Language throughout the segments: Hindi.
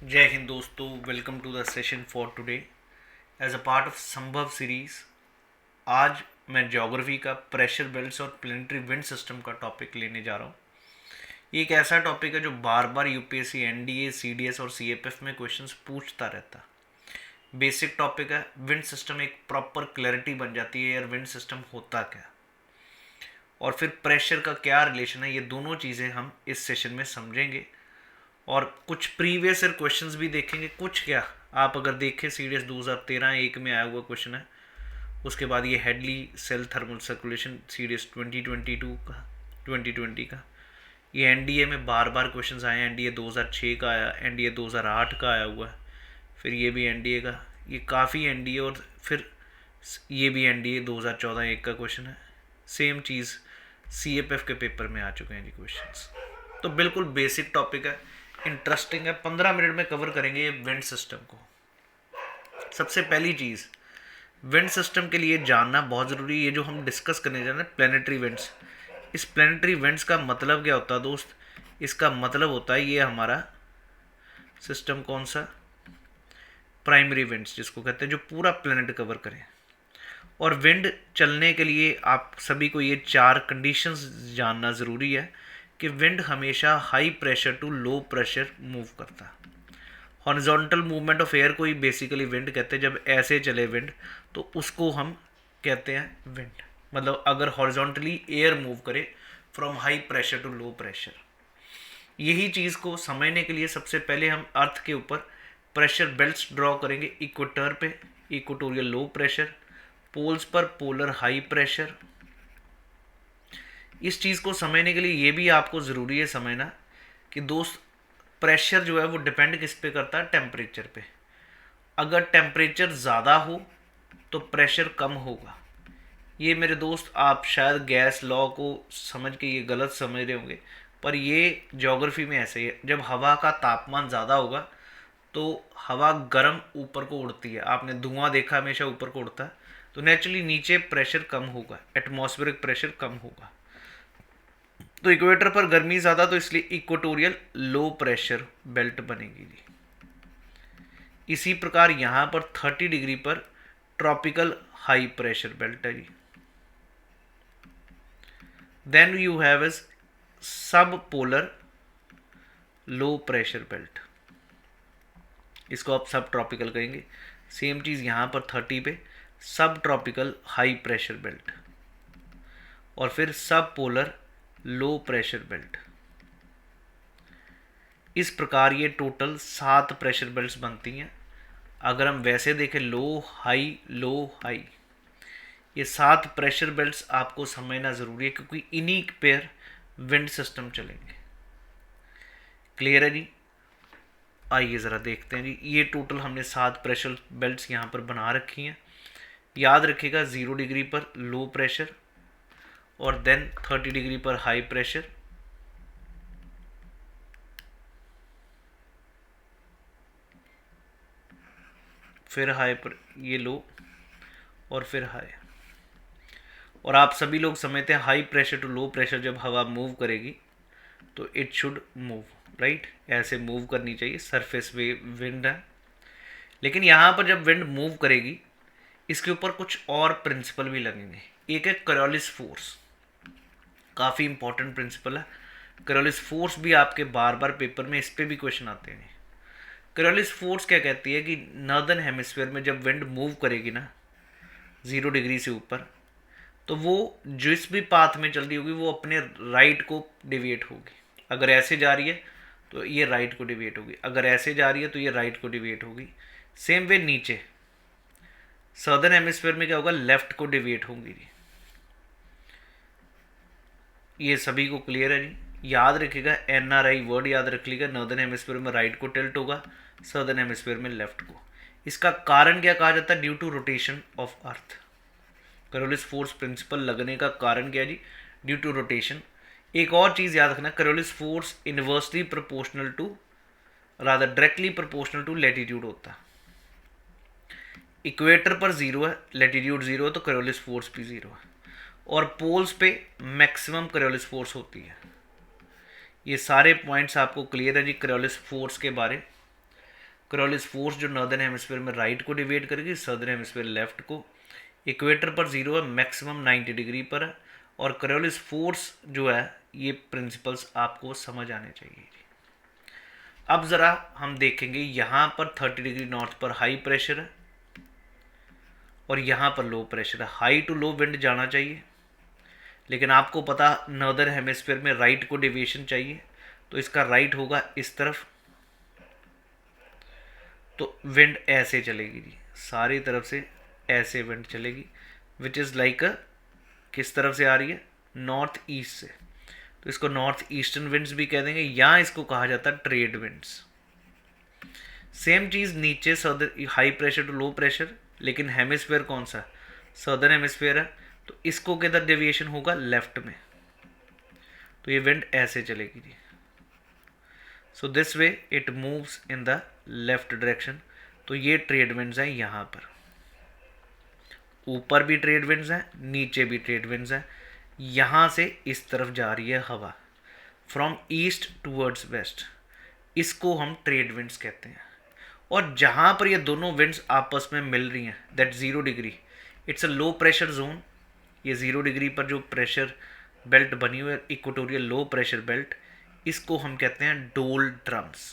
जय हिंद दोस्तों, welcome to the session for today as a part of Sambhav series. आज मैं ज्योग्राफी का प्रेशर बेल्ट्स और प्लेनेटरी विंड सिस्टम का टॉपिक लेने जा रहा हूँ। ये एक ऐसा टॉपिक है जो बार बार यूपीएससी, एनडीए, सीडीएस और सीएपीएफ में क्वेश्चंस पूछता रहता है। बेसिक टॉपिक है। विंड सिस्टम एक प्रॉपर क्लैरिटी बन जाती है यार, विंड सिस्टम होता क्या और फिर प्रेशर का क्या रिलेशन है, ये दोनों चीज़ें हम इस सेशन में समझेंगे और कुछ प्रीवियस ईयर क्वेश्चंस भी देखेंगे। कुछ क्या, आप अगर देखें सीडीएस 2013 एक में आया हुआ क्वेश्चन है। उसके बाद ये Hadley cell thermal circulation CDS 2022 का, 2020 का। ये एनडीए में बार बार क्वेश्चंस आए हैं। एनडीए 2006 का आया, एनडीए 2008 का आया हुआ है, फिर ये भी एनडीए का, ये काफ़ी एनडीए, और फिर ये भी एनडीए 2014 एक का क्वेश्चन है। सेम चीज़ सीएपीएफ के पेपर में आ चुके हैं जी क्वेश्चंस। तो बिल्कुल बेसिक टॉपिक है, इंटरेस्टिंग है। 15 मिनट में कवर करेंगे ये विंड सिस्टम को। सबसे पहली चीज़, विंड सिस्टम के लिए जानना बहुत ज़रूरी है। ये जो हम डिस्कस करने जा रहे हैं प्लेनेटरी विंड्स, इस प्लेनेटरी विंड्स का मतलब क्या होता है दोस्त? इसका मतलब होता है ये हमारा सिस्टम कौन सा, प्राइमरी विंड्स जिसको कहते हैं, जो पूरा प्लेनेट कवर करें। और विंड चलने के लिए आप सभी को ये 4 कंडीशंस जानना ज़रूरी है कि विंड हमेशा high pressure to low pressure move करता है। हॉरिजॉन्टल मूवमेंट ऑफ एयर को ही बेसिकली विंड कहते हैं। जब ऐसे चले विंड तो उसको हम कहते हैं विंड। मतलब अगर हॉरिजॉन्टली एयर मूव करे from high pressure to low pressure. यही चीज़ को समझने के लिए सबसे पहले हम अर्थ के ऊपर प्रेशर बेल्ट्स ड्रॉ करेंगे। इक्वेटर पे इक्वेटोरियल लो प्रेशर, पोल्स पर पोलर हाई प्रेशर। इस चीज़ को समझने के लिए ये भी आपको ज़रूरी है समझना कि दोस्त प्रेशर जो है वो डिपेंड किस पे करता है, टेम्परेचर पे। अगर टेम्परेचर ज़्यादा हो तो प्रेशर कम होगा। ये मेरे दोस्त आप शायद गैस लॉ को समझ के ये गलत समझ रहे होंगे, पर ये ज्योग्राफी में ऐसे ही है। जब हवा का तापमान ज़्यादा होगा तो हवा गर्म ऊपर को उड़ती है। आपने धुआं देखा हमेशा ऊपर को उड़ता है, तो नेचुरली नीचे प्रेशर कम होगा, एटमॉस्फेरिक प्रेशर कम होगा। तो इक्वेटर पर गर्मी ज़्यादा, तो इसलिए इक्वेटोरियल लो प्रेशर बेल्ट बनेगी जी। इसी प्रकार यहाँ पर 30 डिग्री पर ट्रॉपिकल हाई प्रेशर बेल्ट है जी। देन यू हैव एज सब पोलर लो प्रेशर बेल्ट, इसको आप सब ट्रॉपिकल कहेंगे। सेम चीज़ यहाँ पर 30 पे सब ट्रॉपिकल हाई प्रेशर बेल्ट, और फिर सब पोलर लो प्रेशर बेल्ट। इस प्रकार ये टोटल 7 प्रेशर बेल्ट्स बनती हैं। अगर हम वैसे देखें लो हाई, ये 7 प्रेशर बेल्ट्स आपको समझना ज़रूरी है, क्योंकि इन्हीं पर विंड सिस्टम चलेंगे। क्लियर है जी? आइए ज़रा देखते हैं जी। ये टोटल हमने 7 प्रेशर बेल्ट्स यहाँ पर बना रखी हैं। याद रखिएगा 0 डिग्री पर लो प्रेशर, और देन 30 डिग्री पर हाई प्रेशर, फिर हाई पर ये लो, और फिर हाई। और आप सभी लोग समझते हैं high pressure to low pressure जब हवा मूव करेगी तो इट शुड मूव, राइट? ऐसे मूव करनी चाहिए, सरफेस वे विंड है। लेकिन यहाँ पर जब विंड मूव करेगी इसके ऊपर कुछ और प्रिंसिपल भी लगेंगे। एक है कॉरियोलिस फोर्स, काफ़ी इंपॉर्टेंट प्रिंसिपल है। कॉरियोलिस फोर्स भी आपके बार बार पेपर में इस पर भी क्वेश्चन आते हैं। कॉरियोलिस फोर्स क्या कहती है कि नॉर्दर्न हेमिस्फीयर में जब विंड मूव करेगी ना 0 डिग्री से ऊपर, तो वो जिस भी पाथ में चल रही होगी वो अपने राइट को डिविएट होगी। अगर ऐसे जा रही है तो ये राइट को डिविएट होगी, अगर ऐसे जा रही है तो ये राइट को डिविएट होगी। सेम वे नीचे सदर्न हेमिस्फीयर में क्या होगा, लेफ्ट को डिविएट होंगी जी। ये सभी को क्लियर है जी? याद रखिएगा, एनआरआई वर्ड याद रख लीजिएगा। नॉर्दर्न हेमिस्फीयर में राइट को टिल्ट होगा, सदर्न हेमिस्फीयर में लेफ्ट को। इसका कारण क्या कहा जाता है? Due to rotation of Earth. Coriolis force principle लगने का कारण क्या है जी? Due to rotation. एक और चीज़ याद रखना, Coriolis force inversely proportional to, rather directly proportional to latitude होता है। इक्वेटर पर 0 है, लैटिट्यूड 0 है, तो कॉरियोलिस फोर्स भी 0 है। और पोल्स पे मैक्सिमम कॉरियोलिस फोर्स होती है। ये सारे पॉइंट्स आपको क्लियर है जी कॉरियोलिस फोर्स के बारे। कोरियोलिस फोर्स जो नॉर्दर्न हेमिस्फीयर में राइट को डिवाइड करेगी, सदर्न हेमिस्फीयर लेफ्ट को। इक्वेटर पर 0 है, मैक्सिमम 90 डिग्री पर है। और कोरियोलिस फोर्स जो है, ये प्रिंसिपल्स आपको समझ आने चाहिए। अब ज़रा हम देखेंगे, यहाँ पर 30 डिग्री नॉर्थ पर हाई प्रेशर है और यहाँ पर लो प्रेशर है। हाई टू लो विंड जाना चाहिए, लेकिन आपको पता नॉर्दर्न हेमिस्फीयर में राइट को डेविएशन चाहिए, तो इसका राइट होगा इस तरफ, तो विंड ऐसे चलेगी जी, सारी तरफ से ऐसे विंड चलेगी, विच इज़ लाइक किस तरफ से आ रही है, नॉर्थ ईस्ट से। तो इसको नॉर्थ ईस्टर्न विंड्स भी कह देंगे, या इसको कहा जाता है ट्रेड विंड्स। सेम चीज़ नीचे southern high pressure to low pressure, लेकिन हेमिस्फीयर कौन सा, सदर्न हेमिस्फीयर है, तो इसको किधर डेविएशन होगा, लेफ्ट में, तो ये विंड ऐसे चलेगी जी। So this way it moves in the left direction. तो ये ट्रेड विंड्स हैं, यहाँ पर ऊपर भी ट्रेड विंड्स हैं, नीचे भी ट्रेड विंड्स हैं। यहाँ से इस तरफ जा रही है हवा, फ्रॉम ईस्ट टूवर्ड्स वेस्ट, इसको हम ट्रेड विंड्स कहते हैं। और जहाँ पर ये दोनों विंड्स आपस में मिल रही हैं, that 0 degree, it's a low pressure zone. ये 0 डिग्री पर जो प्रेशर बेल्ट बनी हुई है, इक्वेटोरियल लो प्रेशर बेल्ट, इसको हम कहते हैं डोल्ट्रम्स।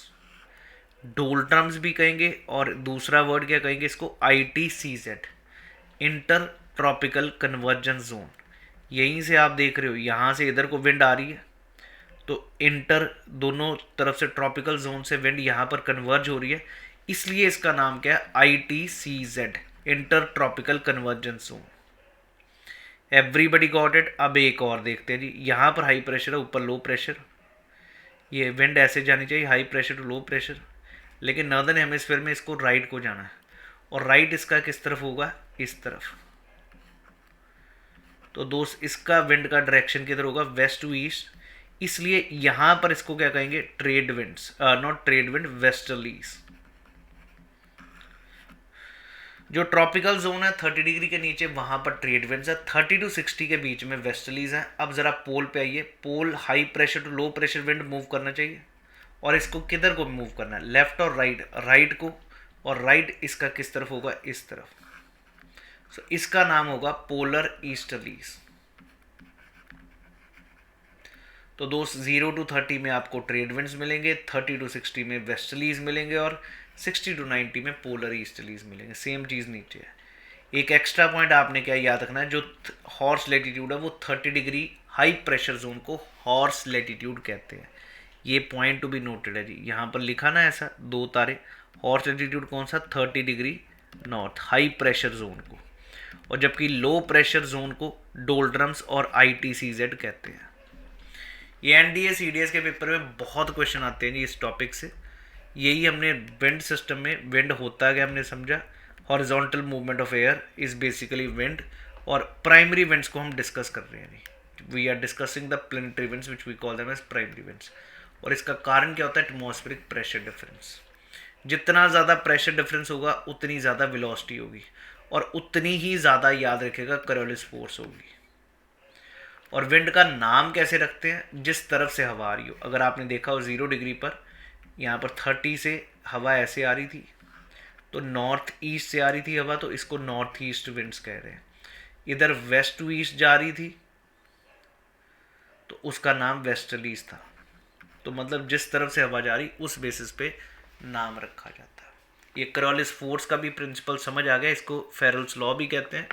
डोल्ट्रम्स भी कहेंगे, और दूसरा वर्ड क्या कहेंगे इसको, ITCZ, inter tropical convergence zone. यहीं से आप देख रहे हो, यहाँ से इधर को विंड आ रही है, तो इंटर दोनों तरफ से ट्रॉपिकल जोन से विंड यहाँ पर कन्वर्ज हो रही है, इसलिए इसका नाम क्या है, ITCZ, inter tropical convergence zone. Everybody got it. अब एक और देखते हैं जी, यहाँ पर हाई प्रेशर है, ऊपर लो प्रेशर, ये विंड ऐसे जानी चाहिए, high pressure to low pressure, लेकिन नॉर्दर्न हेमिस्फीयर में इसको राइट को जाना है, और राइट इसका किस तरफ होगा, इस तरफ। तो दोस्त इसका विंड का डायरेक्शन किधर होगा, वेस्ट टू ईस्ट, इसलिए यहां पर इसको क्या कहेंगे, trade winds, not trade wind, westerlies. जो ट्रॉपिकल जोन है 30 डिग्री के नीचे, वहां पर ट्रेड विंड्स है, 30 टू 60 के बीच में वेस्टर्लीज है। अब जरा पोल पे आइए, pole high pressure to low pressure wind move करना चाहिए, और इसको किधर को मूव करना है, लेफ्ट और राइट, राइट को, और राइट इसका किस तरफ होगा, इस तरफ। सो इसका नाम होगा पोलर ईस्टर्लीज। तो दोस्त 0 टू 30 में आपको ट्रेड विंड्स मिलेंगे, 30 टू 60 में वेस्टर्लीज मिलेंगे, और 60 टू 90 में पोलर ईस्टर्लीज मिलेंगे। सेम चीज़ नीचे है। एक एक्स्ट्रा पॉइंट आपने क्या याद रखना है, जो हॉर्स लेटीट्यूड है वो 30 डिग्री हाई प्रेशर जोन को हॉर्स लेटीट्यूड कहते हैं। ये पॉइंट टू बी नोटेड है जी, यहाँ पर लिखा ना ऐसा 2 तारे। हॉर्स लेटीट्यूड कौन सा, 30 degree north, high pressure zone को, और जबकि लो प्रेशर जोन को डोल्ड्रम्स और ITCZ कहते हैं। ये NDA CDS के पेपर में बहुत क्वेश्चन आते हैं जी इस टॉपिक से। यही हमने विंड सिस्टम में, विंड होता है क्या हमने समझा, horizontal movement of air is basically wind, और प्राइमरी विंड्स को हम डिस्कस कर रहे हैं जी। We are discussing the planetary winds which we call them as primary winds. और इसका कारण क्या होता है, एटमॉस्फेरिक प्रेशर डिफरेंस। जितना ज़्यादा प्रेशर डिफरेंस होगा उतनी ज़्यादा वेलोसिटी होगी, और उतनी ही ज़्यादा याद रखेगा कोरियोलिस फोर्स होगी। और विंड का नाम कैसे रखते हैं, जिस तरफ से हवा आ रही हो। अगर आपने देखा हो 0 डिग्री पर, यहाँ पर 30 से हवा ऐसे आ रही थी, तो नॉर्थ ईस्ट से आ रही थी हवा, तो इसको नॉर्थ ईस्ट विंड्स कह रहे हैं। इधर वेस्ट टू ईस्ट जा रही थी, तो उसका नाम वेस्टर्लीज था। तो मतलब जिस तरफ से हवा जा रही, उस बेसिस पे नाम रखा जाता है। ये कोरियोलिस फोर्स का भी प्रिंसिपल समझ आ गया, इसको फेरल्स लॉ भी कहते हैं।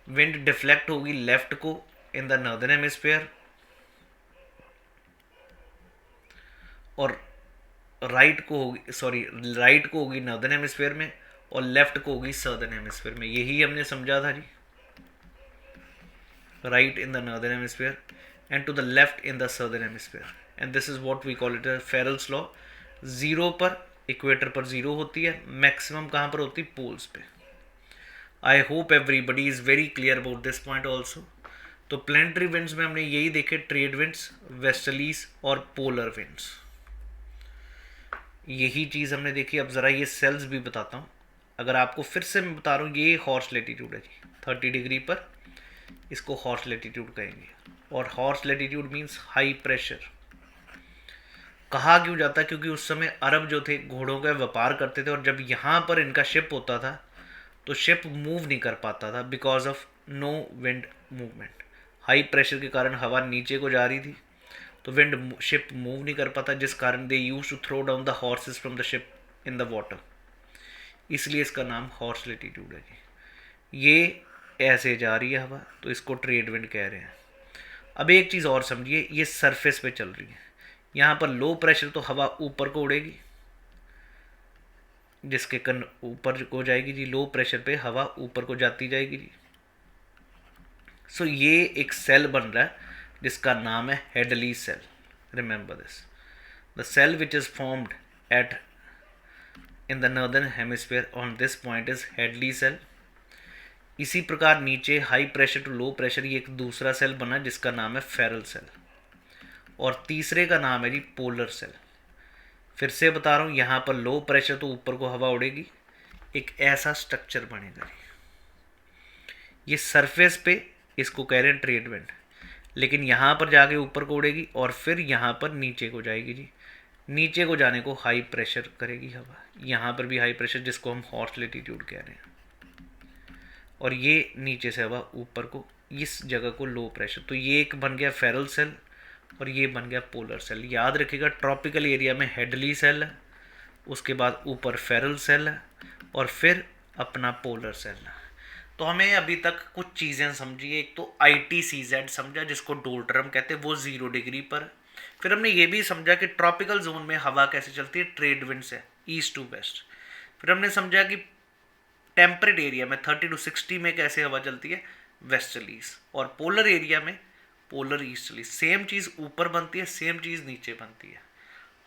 विंड डिफ्लेक्ट होगी लेफ्ट को इन द नॉर्दर्न हेमिस्फीयर, और राइट को होगी नॉर्दर्न हेमिस्फीयर में, और लेफ्ट को होगी सदर्न हेमिस्फीयर में। यही हमने समझा था जी, right in the northern hemisphere and to the left in the southern hemisphere, and this is what we call it Ferrel's law. 0 पर, इक्वेटर पर 0 होती है, मैक्सिमम कहाँ पर होती है, पोल्स पे। आई hope everybody is very clear about this point also. तो प्लेनेटरी विंड्स में हमने यही देखे, ट्रेड विंड्स, वेस्टर्लीज और पोलर विंड्स, यही चीज़ हमने देखी। अब ज़रा ये सेल्स भी बताता हूँ। अगर आपको फिर से मैं बता रहा हूँ, ये हॉर्स लेटीट्यूड है जी, 30 डिग्री पर इसको हॉर्स लेटीट्यूड कहेंगे, और horse latitude means high pressure. कहा क्यों जाता है, क्योंकि उस समय अरब जो थे घोड़ों का व्यापार करते थे, और जब यहाँ पर इनका शिप होता था तो शिप मूव नहीं कर पाता था because of no wind movement. High pressure के कारण हवा नीचे को जा रही थी, तो विंड शिप मूव नहीं कर पाता, जिस कारण they use to throw down the horses from the ship in the water. इसलिए इसका नाम हॉर्स लेटीट्यूड है। ये ऐसे जा रही है हवा, तो इसको ट्रेड विंड कह रहे हैं। अब एक चीज़ और समझिए, ये सरफेस पे चल रही है, यहाँ पर लो प्रेशर तो हवा ऊपर को उड़ेगी, जिसके कन ऊपर को जाएगी जी, लो प्रेशर पे हवा ऊपर को जाती जाएगी जी। सो ये एक सेल बन रहा है जिसका नाम है Hadley cell. Remember this, the cell which is formed at in the northern hemisphere on this point is Hadley cell. इसी प्रकार नीचे high pressure to low pressure ये एक दूसरा सेल बना जिसका नाम है फेरल सेल, और तीसरे का नाम है जी पोलर सेल। फिर से बता रहा हूँ, यहाँ पर लो प्रेशर तो ऊपर को हवा उड़ेगी, एक ऐसा स्ट्रक्चर बनेगा। ये सरफेस पे इसको कह रहे हैं ट्रेड विंड, लेकिन यहाँ पर जाके ऊपर को उड़ेगी और फिर यहाँ पर नीचे को जाएगी जी। नीचे को जाने को हाई प्रेशर करेगी हवा, यहाँ पर भी हाई प्रेशर जिसको हम हॉर्स लेटीट्यूड कह रहे हैं, और ये नीचे से हवा ऊपर को, इस जगह को लो प्रेशर। तो ये एक बन गया फेरल सेल और ये बन गया पोलर सेल। याद रखिएगा, ट्रॉपिकल एरिया में हेडली सेल है, उसके बाद ऊपर फेरल सेल है, और फिर अपना पोलर सेल है। तो हमें अभी तक कुछ चीज़ें समझिए। एक तो ITCZ समझा, जिसको डोल्ट्रम कहते हैं, वो 0 डिग्री पर। फिर हमने ये भी समझा कि ट्रॉपिकल जोन में हवा कैसे चलती है, ट्रेड विंड से ईस्ट टू वेस्ट। फिर हमने समझा कि टेम्परेट एरिया में 30 to 60 में कैसे हवा चलती है, वेस्टर्लीज, और पोलर एरिया में पोलर ईस्टर्ली। सेम चीज़ ऊपर बनती है, सेम चीज़ नीचे बनती है।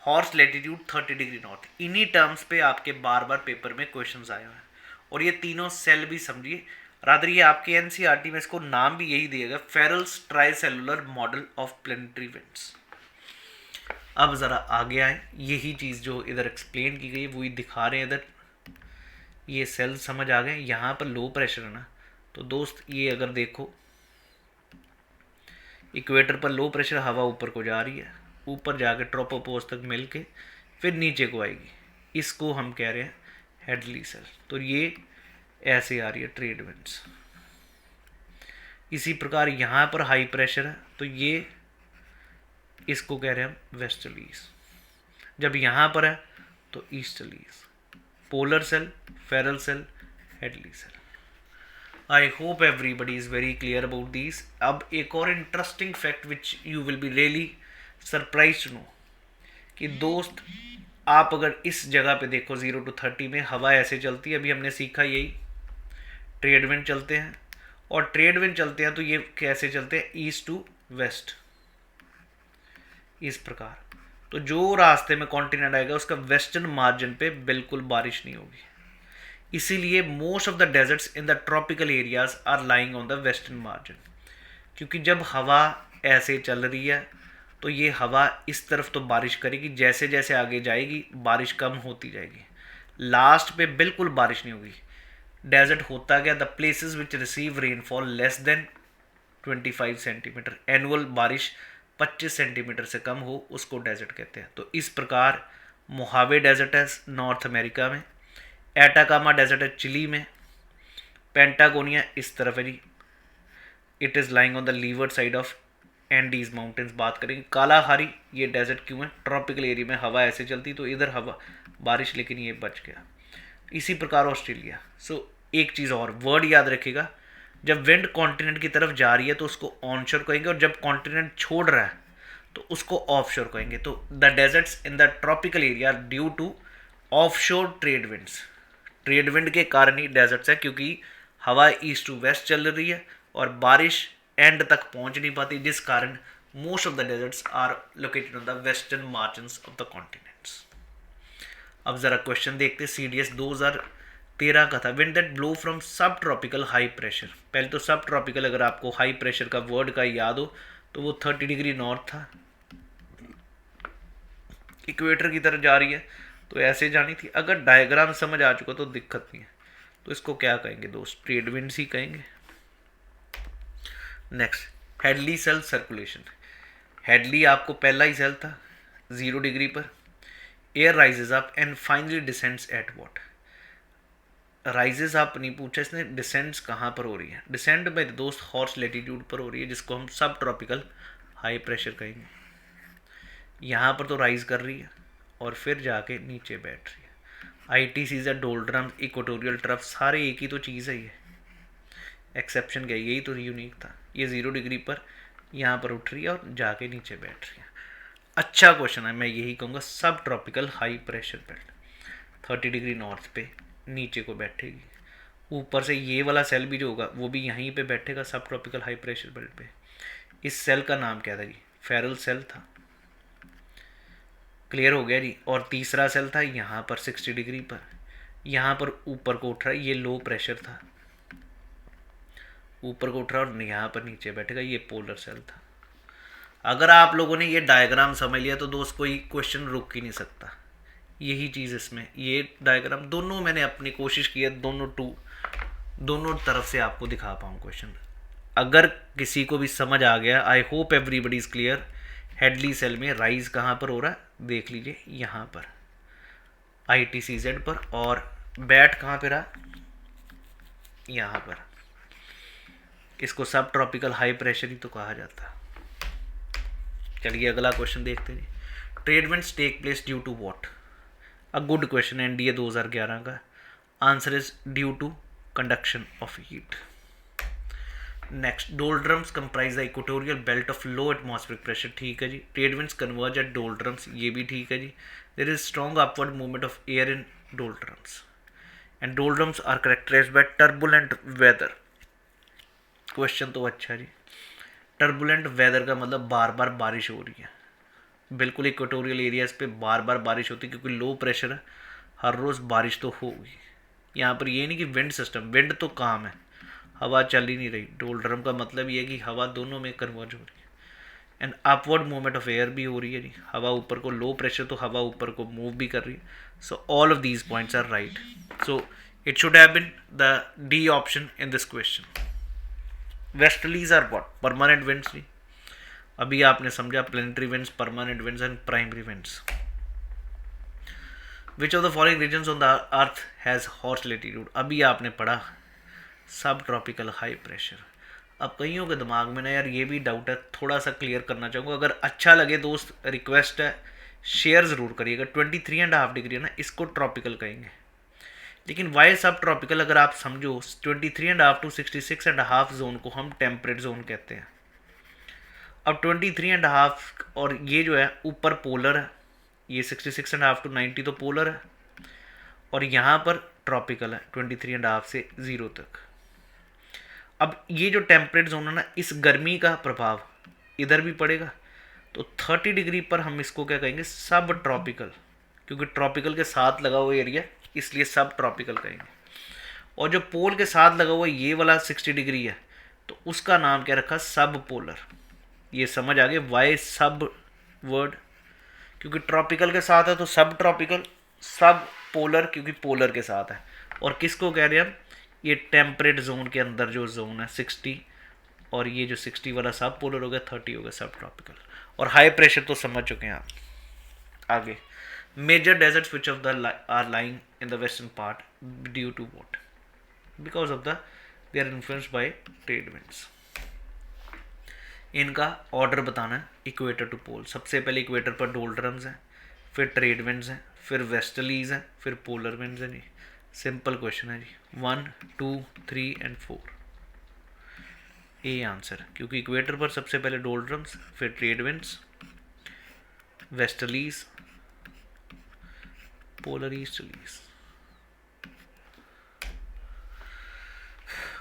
Horse latitude 30 degree north. इन्हीं टर्म्स पे आपके बार बार पेपर में क्वेश्चंस आए हुए हैं। और ये तीनों सेल भी समझिए, रादर ये आपके NCERT में इसको नाम भी यही दिएगा, फेरल्स ट्राइसेलुलर मॉडल ऑफ प्लेनेटरी विंड्स। अब ज़रा आगे आए, यही चीज़ जो इधर एक्सप्लेन की गई वही दिखा रहे हैं इधर। ये सेल समझ आ गए। यहाँ पर लो प्रेशर है ना, तो दोस्त ये अगर देखो, इक्वेटर पर लो प्रेशर, हवा ऊपर को जा रही है, ऊपर जाके ट्रोपोपोज तक मिल के फिर नीचे को आएगी, इसको हम कह रहे हैं हेडली सेल। तो ये ऐसे आ रही है ट्रेड विंड्स। इसी प्रकार यहाँ पर हाई प्रेशर है, तो ये इसको कह रहे हैं हम वेस्टर्लीज। जब यहाँ पर है तो easterlies. Polar cell, Ferrel cell, Hadley cell. I hope everybody is very clear about these. अब एक और interesting fact which you will be really surprise to know, कि दोस्त आप अगर इस जगह पे देखो 0 to 30 में हवा ऐसे चलती है। अभी हमने सीखा यही, ट्रेड विंड चलते हैं, और ट्रेड विंड चलते हैं तो ये कैसे चलते हैं, ईस्ट टू वेस्ट, इस प्रकार। तो जो रास्ते में कॉन्टिनेंट आएगा उसका वेस्टर्न मार्जिन पे बिल्कुल बारिश नहीं होगी। इसीलिए most of the deserts in the tropical areas are lying on the western margin, क्योंकि जब हवा ऐसे चल रही है तो ये हवा इस तरफ तो बारिश करेगी, जैसे जैसे आगे जाएगी बारिश कम होती जाएगी, लास्ट पे बिल्कुल बारिश नहीं होगी। डेजर्ट होता गया, the places which receive rainfall less than 25 centimetre, annual बारिश 25 सेंटीमीटर से कम हो उसको डेजर्ट कहते हैं। तो इस प्रकार मोहावे डेजर्ट है नॉर्थ अमेरिका में, एटाकामा डेजर्ट है चिली में, पेंटागोनिया इस तरफ है जी, it is lying on the leeward side of Andes mountains. बात करेंगे कालाहारी, ये डेजर्ट क्यों है, ट्रॉपिकल एरिया में हवा ऐसे चलती तो इधर हवा बारिश, लेकिन ये बच गया। इसी प्रकार ऑस्ट्रेलिया। सो एक चीज़ और वर्ड याद रखिएगा, जब विंड कॉन्टिनेंट की तरफ जा रही है तो उसको ऑनशोर कहेंगे, और जब कॉन्टिनेंट छोड़ रहा है तो उसको ऑफशोर कहेंगे। तो the deserts in the tropical area due to offshore trade winds. Trade wind के कारण ही डेजर्ट्स है, क्योंकि हवा ईस्ट टू वेस्ट चल रही है और बारिश एंड तक पहुंच नहीं पाती, जिस कारण most of the deserts are located on the western margins of the continents. अब जरा क्वेश्चन देखते, CDS 2013 का था, wind that blow from sub tropical high pressure. पहले तो सब ट्रॉपिकल अगर आपको हाई प्रेशर का वर्ड का याद हो तो वो 30 डिग्री नॉर्थ था, इक्वेटर की तरफ जा रही है तो ऐसे जानी थी। अगर डायग्राम समझ आ चुका तो दिक्कत नहीं है, तो इसको क्या कहेंगे दोस्त, ट्रेड विंड्स ही कहेंगे। Next, Hadley cell circulation. Hadley आपको पहला ही सेल था 0 डिग्री पर, air rises up and finally descends at what. Rises up नहीं पूछा इसने, डिसेंड्स कहाँ पर हो रही है? डिसेंड मेरे दोस्त हॉर्स लेटीट्यूड पर हो रही है, जिसको हम सब ट्रॉपिकल हाई प्रेशर कहेंगे। यहाँ पर तो राइज कर रही है और फिर जाके नीचे बैठ रही है। आई सीज डोल्ड्रम इक्वेटोरियल ट्रफ सारे एक ही तो चीज़ है ये, एक्सेप्शन क्या, यही तो यूनिक था। ये 0 डिग्री पर यहाँ पर उठ रही है और जाके नीचे बैठ रही है। अच्छा क्वेश्चन है, मैं यही कहूँगा सब tropical high pressure belt 30 degree north पे नीचे को बैठेगी। ऊपर से ये वाला सेल भी जो होगा वो भी यहीं पे बैठेगा सब ट्रॉपिकल हाई प्रेशर बेल्ट पे। इस सेल का नाम क्या था जी? फेरल सेल था। क्लियर हो गया जी। और तीसरा सेल था यहाँ पर 60 डिग्री पर, यहाँ पर ऊपर को उठ रहा है, ये लो प्रेशर था, ऊपर को उठ रहा है और यहाँ पर नीचे बैठेगा, ये पोलर सेल था। अगर आप लोगों ने ये डायग्राम समझ लिया तो दोस्त कोई क्वेश्चन रुक ही नहीं सकता। यही चीज़ इसमें, ये डायग्राम दोनों मैंने अपनी कोशिश की है, दोनों तरफ से आपको दिखा पाऊँ क्वेश्चन। अगर किसी को भी समझ आ गया, I hope everybody is clear. Hadley cell में राइज कहाँ पर हो रहा है देख लीजिए, यहाँ पर ITCZ पर, और बैट कहाँ पे रहा? यहाँ पर। इसको सब ट्रॉपिकल हाई प्रेशर ही तो कहा जाता है। चलिए अगला क्वेश्चन देखते हैं। Trade winds take place due to what? A good question है, NDA 2011 का। Answer is due to conduction of heat. Next, doldrums comprise the equatorial belt of low atmospheric pressure, ठीक है जी। Trade winds converge at doldrums, ये भी ठीक है जी। There is strong upward movement of air in doldrums and doldrums are characterised by turbulent weather. Question तो अच्छा जी। टर्बुलेंट वेदर का मतलब बार बार बारिश हो रही है, बिल्कुल इक्वेटोरियल एरियाज पे बार बार बारिश होती है क्योंकि लो प्रेशर है, हर रोज़ बारिश तो होगी। यहाँ पर ये नहीं कि विंड सिस्टम, विंड तो काम है, हवा चल ही नहीं रही। डोल्ड्रम का मतलब ये है कि हवा दोनों में कन्वर्ज हो रही है। And upward movement of air भी हो रही है जी, हवा ऊपर को, लो प्रेशर तो हवा ऊपर को मूव भी कर रही है। So all of these points are right. So it should have been the D option in this question. Westerlies are what? Permanent winds जी। अभी आपने समझा planetary winds, permanent winds and primary winds. Which of the following regions on the earth has horse latitude? अभी आपने पढ़ा सब ट्रॉपिकल हाई प्रेशर। अब कईयों के दिमाग में ना यार ये भी डाउट है, थोड़ा सा क्लियर करना चाहूँगा। अगर अच्छा लगे दोस्त, रिक्वेस्ट है शेयर ज़रूर करिएगा। 23.5 डिग्री है ना, इसको ट्रॉपिकल कहेंगे, लेकिन वाई सब ट्रॉपिकल अगर आप समझो 23.5 टू 66.5 जोन को हम टेम्परेट जोन कहते हैं। अब 23.5 और ये जो है ऊपर पोलर है, ये 66.5 टू 90 तो पोलर है, और यहाँ पर ट्रॉपिकल है 23.5 से 0 तक। अब ये जो टेम्परेट जोन है ना, इस गर्मी का प्रभाव इधर भी पड़ेगा, तो 30 डिग्री पर हम इसको क्या कहेंगे? सब ट्रॉपिकल, क्योंकि ट्रॉपिकल के साथ लगा हुआ एरिया इसलिए सब ट्रॉपिकल कहेंगे। और जो पोल के साथ लगा हुआ ये वाला 60 डिग्री है, तो उसका नाम क्या रखा? सब पोलर। ये समझ आ गया वाई सब वर्ड? क्योंकि ट्रॉपिकल के साथ है तो सब ट्रॉपिकल, सब पोलर क्योंकि पोलर के साथ है। और किसको कह रहे हैं हम? ये टेम्परेट जोन के अंदर जो जोन है 60, और ये जो 60 वाला सब पोलर हो गया, 30 हो गया सब ट्रॉपिकल। और हाई प्रेशर तो समझ चुके हैं आप। आगे, major deserts which of the are lying in the western part due to what? Because of the they are influenced by trade winds. इनका ऑर्डर बताना है इक्वेटर टू पोल। सबसे पहले इक्वेटर पर डोल्ड्रम्स हैं, फिर ट्रेड विंड्स हैं, फिर वेस्टर्लीज हैं, फिर पोलर विंड्स हैं जी। सिंपल क्वेश्चन है जी। 1, 2, 3 एंड 4 ए आंसर, क्योंकि इक्वेटर पर सबसे पहले डोल्ड्रम्स, फिर trade winds, westerlies, polar easterlies.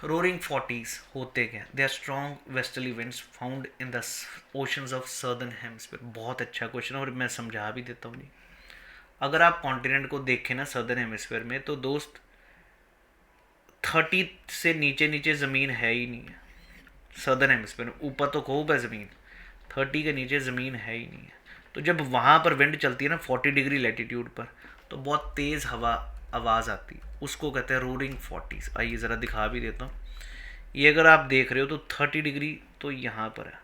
Roaring 40s होते क्या? They are strong westerly winds found in the oceans of southern hemisphere. बहुत अच्छा क्वेश्चन है और मैं समझा भी देता हूँ जी। अगर आप कॉन्टिनेंट को देखें ना सर्दर्न हेमिस्फीयर में, तो दोस्त 30 से नीचे नीचे ज़मीन है ही नहीं है सर्दर्न हेमिस्फीयर में। ऊपर तो खूब है ज़मीन, 30 के नीचे ज़मीन है ही नहीं है। तो जब वहाँ पर विंड चलती है ना 40 डिग्री लैटिट्यूड पर, तो बहुत तेज़ हवा आवाज़ आती, उसको कहते हैं रोरिंग 40s। आइए ज़रा दिखा भी देता हूँ। ये अगर आप देख रहे हो तो 30 डिग्री तो यहाँ पर है,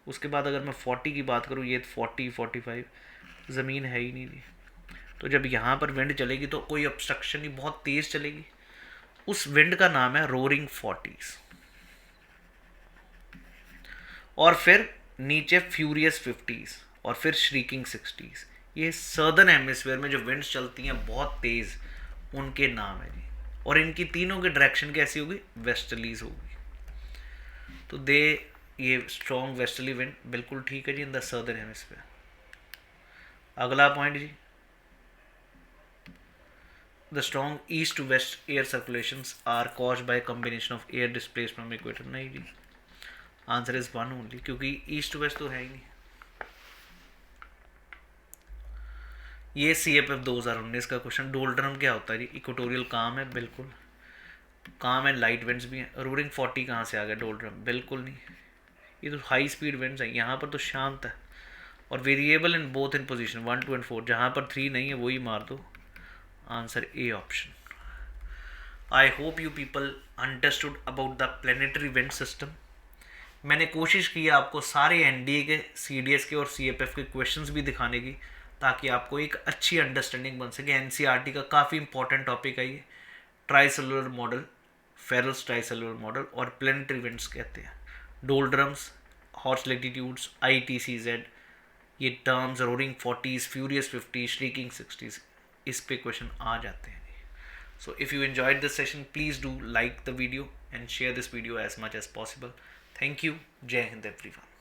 उसके बाद अगर मैं 40 की बात करूँ, ये 40, 45, ज़मीन है ही नहीं जी। तो जब यहाँ पर विंड चलेगी तो कोई ऑब्स्ट्रक्शन नहीं, बहुत तेज़ चलेगी। उस विंड का नाम है रोरिंग 40s। और फिर नीचे फ्यूरियस 50s और फिर श्रीकिंग 60s। ये सर्दर्न हेमिस्फीयर में जो विंड्स चलती हैं बहुत तेज़, उनके नाम है जी। और इनकी तीनों की डायरेक्शन कैसी होगी? वेस्टर्लीज होगी। तो दे ये स्ट्रॉन्ग वेस्टर्ली विंड बिल्कुल ठीक है जी इन द सर्दर्न हेमिस्फीयर। अगला पॉइंट जी, the strong east to west air circulations are caused by combination of air displaced from equator. नहीं जी, आंसर इज वन ओनली, क्योंकि ईस्ट टू वेस्ट तो है ही नहीं। ये CFF 2019 का क्वेश्चन। डोल्ड्रम क्या होता है जी? इक्वेटोरियल काम है, बिल्कुल काम है, लाइट विंड्स भी हैं। रोरिंग 40 कहाँ से आ गया? डोल्ड्रम बिल्कुल नहीं, ये तो हाई स्पीड विंड्स हैं। यहाँ पर तो शांत है और variable in both in position 1, 2 and 4। जहाँ पर 3 नहीं है वही मार दो। Answer A option. I hope you people understood about the planetary wind system. मैंने कोशिश की है आपको सारे NDA के, CDS के और CFF के क्वेश्चंस भी दिखाने की, ताकि आपको एक अच्छी अंडरस्टैंडिंग बन सके। NCERT का काफ़ी इंपॉर्टेंट टॉपिक है ये। ट्राइसेलुलर मॉडल, फेरल्स ट्राइसेलुलर मॉडल और प्लेनेटरी विंड्स कहते हैं। डोल्ड्रम्स, हॉर्स लेटीट्यूड्स, ITCZ, ये terms, roaring 40s, furious 50s, shrieking 60s, इस पे क्वेश्चन आ जाते हैं। So if you enjoyed this session, please do like the video and share this video as much as possible. Thank you. Jai Hind everyone.